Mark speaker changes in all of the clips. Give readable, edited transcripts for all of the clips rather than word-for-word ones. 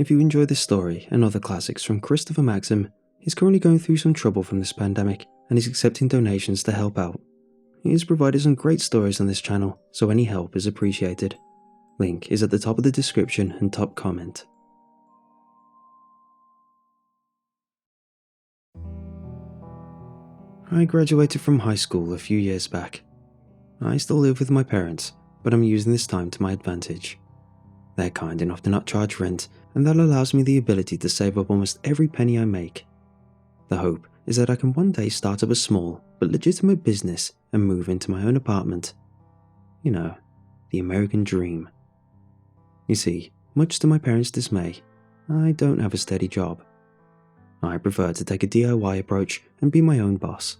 Speaker 1: If you enjoy this story and other classics from Christopher Maxim, he's currently going through some trouble from this pandemic and is accepting donations to help out. He has provided some great stories on this channel, so any help is appreciated. Link is at the top of the description and top comment. I graduated from high school a few years back. I still live with my parents, but I'm using this time to my advantage. They're kind enough to not charge rent, and that allows me the ability to save up almost every penny I make. The hope is that I can one day start up a small but legitimate business and move into my own apartment. You know, the American dream. You see, much to my parents' dismay, I don't have a steady job. I prefer to take a DIY approach and be my own boss.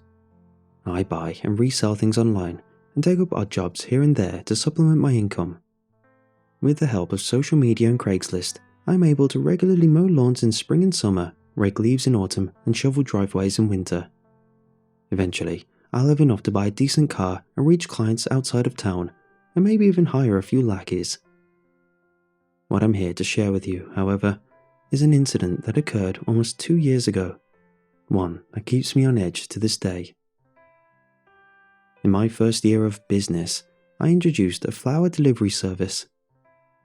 Speaker 1: I buy and resell things online and take up odd jobs here and there to supplement my income. With the help of social media and Craigslist, I'm able to regularly mow lawns in spring and summer, rake leaves in autumn, and shovel driveways in winter. Eventually, I'll have enough to buy a decent car and reach clients outside of town, and maybe even hire a few lackeys. What I'm here to share with you, however, is an incident that occurred almost 2 years ago, one that keeps me on edge to this day. In my first year of business, I introduced a flower delivery service.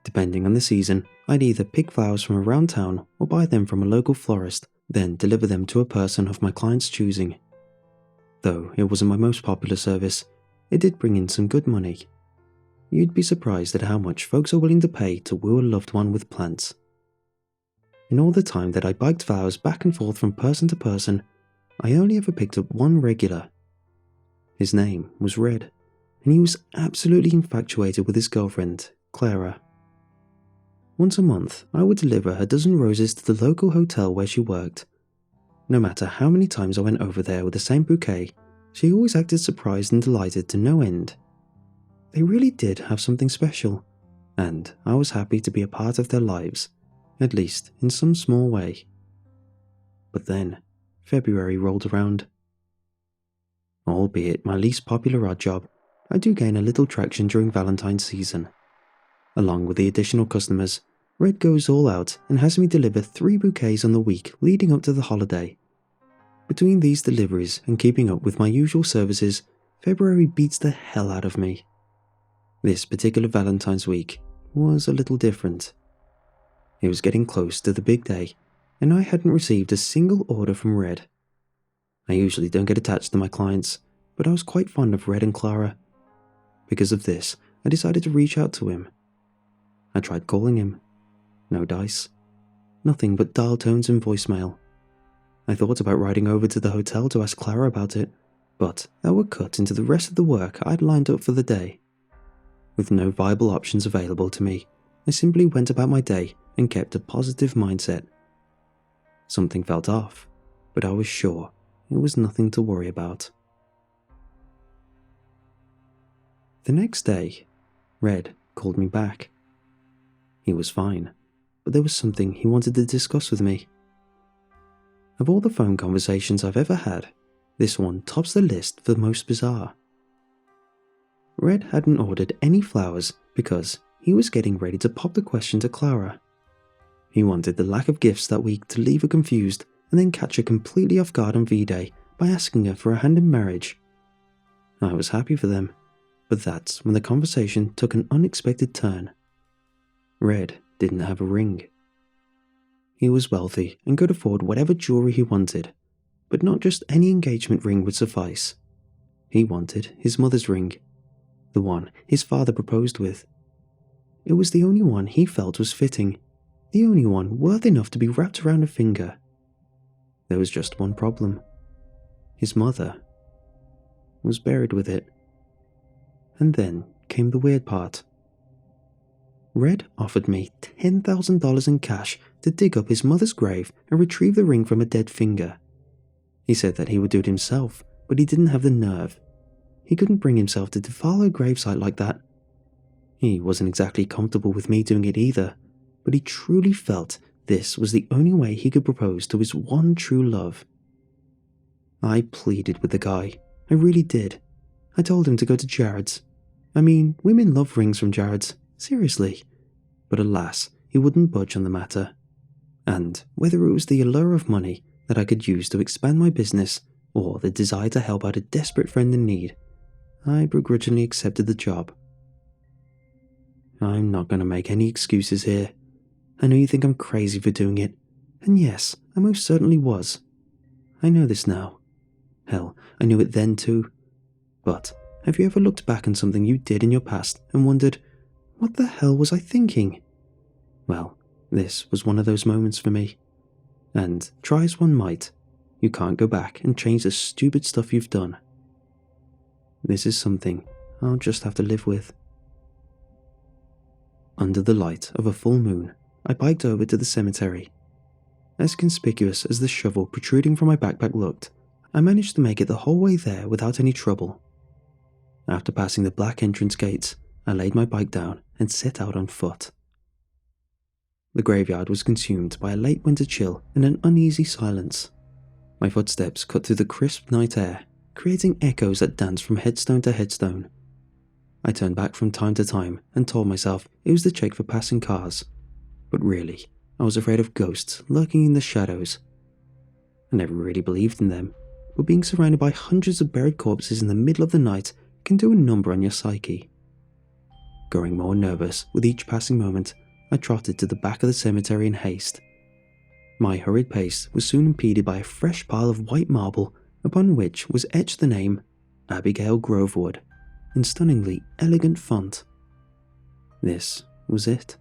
Speaker 1: Depending on the season, I'd either pick flowers from around town or buy them from a local florist, then deliver them to a person of my client's choosing. Though it wasn't my most popular service, it did bring in some good money. You'd be surprised at how much folks are willing to pay to woo a loved one with plants. In all the time that I biked flowers back and forth from person to person, I only ever picked up one regular. His name was Red, and he was absolutely infatuated with his girlfriend, Clara. Once a month, I would deliver a dozen roses to the local hotel where she worked. No matter how many times I went over there with the same bouquet, she always acted surprised and delighted to no end. They really did have something special, and I was happy to be a part of their lives, at least in some small way. But then, February rolled around. Albeit my least popular odd job, I do gain a little traction during Valentine's season. Along with the additional customers, Red goes all out and has me deliver 3 bouquets on the week leading up to the holiday. Between these deliveries and keeping up with my usual services, February beats the hell out of me. This particular Valentine's week was a little different. It was getting close to the big day, and I hadn't received a single order from Red. I usually don't get attached to my clients, but I was quite fond of Red and Clara. Because of this, I decided to reach out to him. I tried calling him. No dice. Nothing but dial tones and voicemail. I thought about riding over to the hotel to ask Clara about it, but that would cut into the rest of the work I'd lined up for the day. With no viable options available to me, I simply went about my day and kept a positive mindset. Something felt off, but I was sure it was nothing to worry about. The next day, Red called me back. He was fine, but there was something he wanted to discuss with me. Of all the phone conversations I've ever had, this one tops the list for the most bizarre. Red hadn't ordered any flowers because he was getting ready to pop the question to Clara. He wanted the lack of gifts that week to leave her confused and then catch her completely off guard on V-Day by asking her for a hand in marriage. I was happy for them, but that's when the conversation took an unexpected turn. Red didn't have a ring. He was wealthy and could afford whatever jewelry he wanted, but not just any engagement ring would suffice. He wanted his mother's ring, the one his father proposed with. It was the only one he felt was fitting, the only one worth enough to be wrapped around a finger. There was just one problem. His mother was buried with it. And then came the weird part. Red offered me $10,000 in cash to dig up his mother's grave and retrieve the ring from a dead finger. He said that he would do it himself, but he didn't have the nerve. He couldn't bring himself to defile her gravesite like that. He wasn't exactly comfortable with me doing it either, but he truly felt this was the only way he could propose to his one true love. I pleaded with the guy. I really did. I told him to go to Jared's. I mean, women love rings from Jared's. Seriously. But alas, he wouldn't budge on the matter. And whether it was the allure of money that I could use to expand my business or the desire to help out a desperate friend in need, I begrudgingly accepted the job. I'm not going to make any excuses here. I know you think I'm crazy for doing it, and yes, I most certainly was. I know this now. Hell, I knew it then too. But have you ever looked back on something you did in your past and wondered, what the hell was I thinking? Well, this was one of those moments for me. And try as one might, you can't go back and change the stupid stuff you've done. This is something I'll just have to live with. Under the light of a full moon, I biked over to the cemetery. As conspicuous as the shovel protruding from my backpack looked, I managed to make it the whole way there without any trouble. After passing the black entrance gates, I laid my bike down and set out on foot. The graveyard was consumed by a late winter chill and an uneasy silence. My footsteps cut through the crisp night air, creating echoes that danced from headstone to headstone. I turned back from time to time and told myself it was to check for passing cars, but really, I was afraid of ghosts lurking in the shadows. I never really believed in them, but being surrounded by hundreds of buried corpses in the middle of the night can do a number on your psyche. Growing more nervous with each passing moment, I trotted to the back of the cemetery in haste. My hurried pace was soon impeded by a fresh pile of white marble upon which was etched the name Abigail Grovewood in stunningly elegant font. This was it.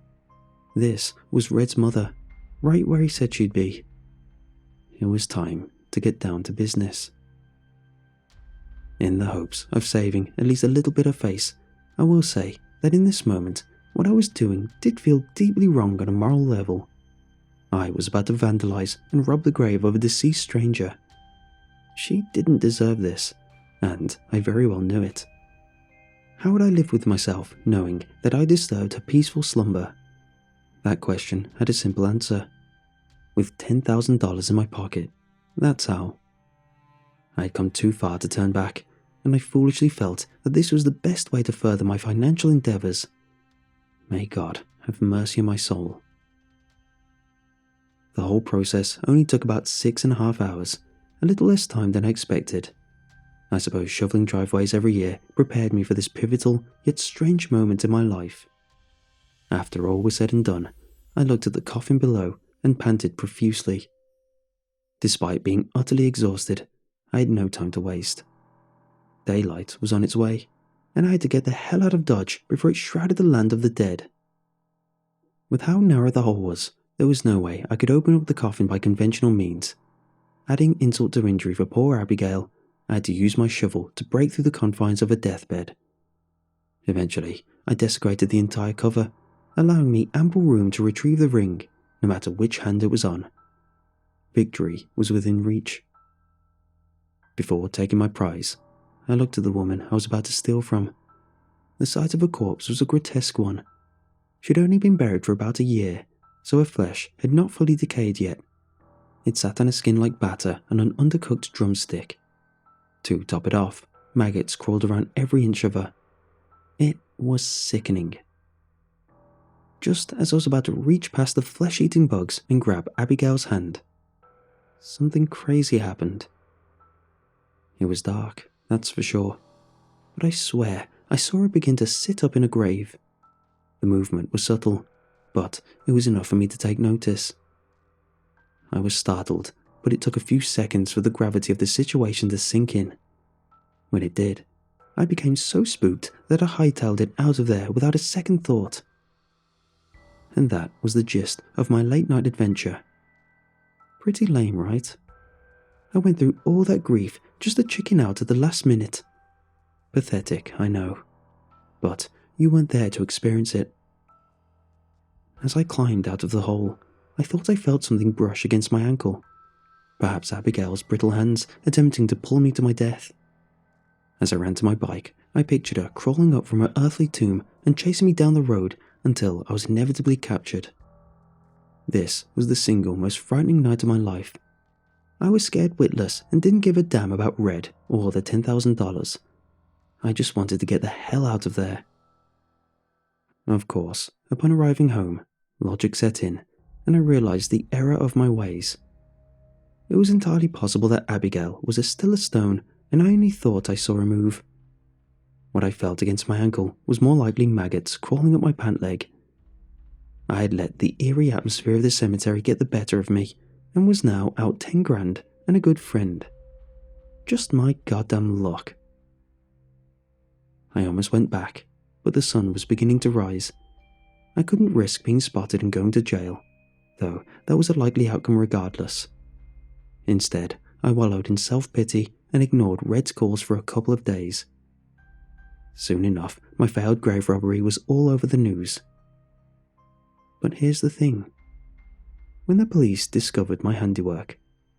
Speaker 1: This was Red's mother, right where he said she'd be. It was time to get down to business. In the hopes of saving at least a little bit of face, I will say that in this moment, what I was doing did feel deeply wrong on a moral level. I was about to vandalize and rob the grave of a deceased stranger. She didn't deserve this, and I very well knew it. How would I live with myself knowing that I disturbed her peaceful slumber? That question had a simple answer. With $10,000 in my pocket, that's how. I had come too far to turn back, and I foolishly felt that this was the best way to further my financial endeavors. May God have mercy on my soul. The whole process only took about 6.5 hours, a little less time than I expected. I suppose shoveling driveways every year prepared me for this pivotal yet strange moment in my life. After all was said and done, I looked at the coffin below and panted profusely. Despite being utterly exhausted, I had no time to waste. Daylight was on its way, and I had to get the hell out of Dodge before it shrouded the land of the dead. With how narrow the hole was, there was no way I could open up the coffin by conventional means. Adding insult to injury for poor Abigail, I had to use my shovel to break through the confines of a deathbed. Eventually, I desecrated the entire cover, allowing me ample room to retrieve the ring, no matter which hand it was on. Victory was within reach. Before taking my prize, I looked at the woman I was about to steal from. The sight of her corpse was a grotesque one. She'd only been buried for about a year, so her flesh had not fully decayed yet. It sat on a skin like batter on an undercooked drumstick. To top it off, maggots crawled around every inch of her. It was sickening. Just as I was about to reach past the flesh-eating bugs and grab Abigail's hand, something crazy happened. It was dark, that's for sure, but I swear I saw her begin to sit up in a grave. The movement was subtle, but it was enough for me to take notice. I was startled, but it took a few seconds for the gravity of the situation to sink in. When it did, I became so spooked that I hightailed it out of there without a second thought. And that was the gist of my late-night adventure. Pretty lame, right? I went through all that grief just to chicken out at the last minute. Pathetic, I know. But you weren't there to experience it. As I climbed out of the hole, I thought I felt something brush against my ankle. Perhaps Abigail's brittle hands attempting to pull me to my death. As I ran to my bike, I pictured her crawling up from her earthly tomb and chasing me down the road until I was inevitably captured. This was the single most frightening night of my life. I was scared witless and didn't give a damn about Red or the $10,000. I just wanted to get the hell out of there. Of course, upon arriving home, logic set in, and I realised the error of my ways. It was entirely possible that Abigail was still a stone, and I only thought I saw her move. What I felt against my ankle was more likely maggots crawling up my pant leg. I had let the eerie atmosphere of the cemetery get the better of me, and was now out 10 grand and a good friend. Just my goddamn luck. I almost went back, but the sun was beginning to rise. I couldn't risk being spotted and going to jail, though that was a likely outcome regardless. Instead, I wallowed in self-pity and ignored Red's calls for a couple of days. Soon enough, my failed grave robbery was all over the news. But here's the thing. When the police discovered my handiwork,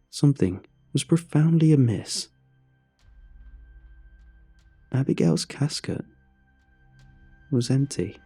Speaker 1: something was profoundly amiss. Abigail's casket was empty.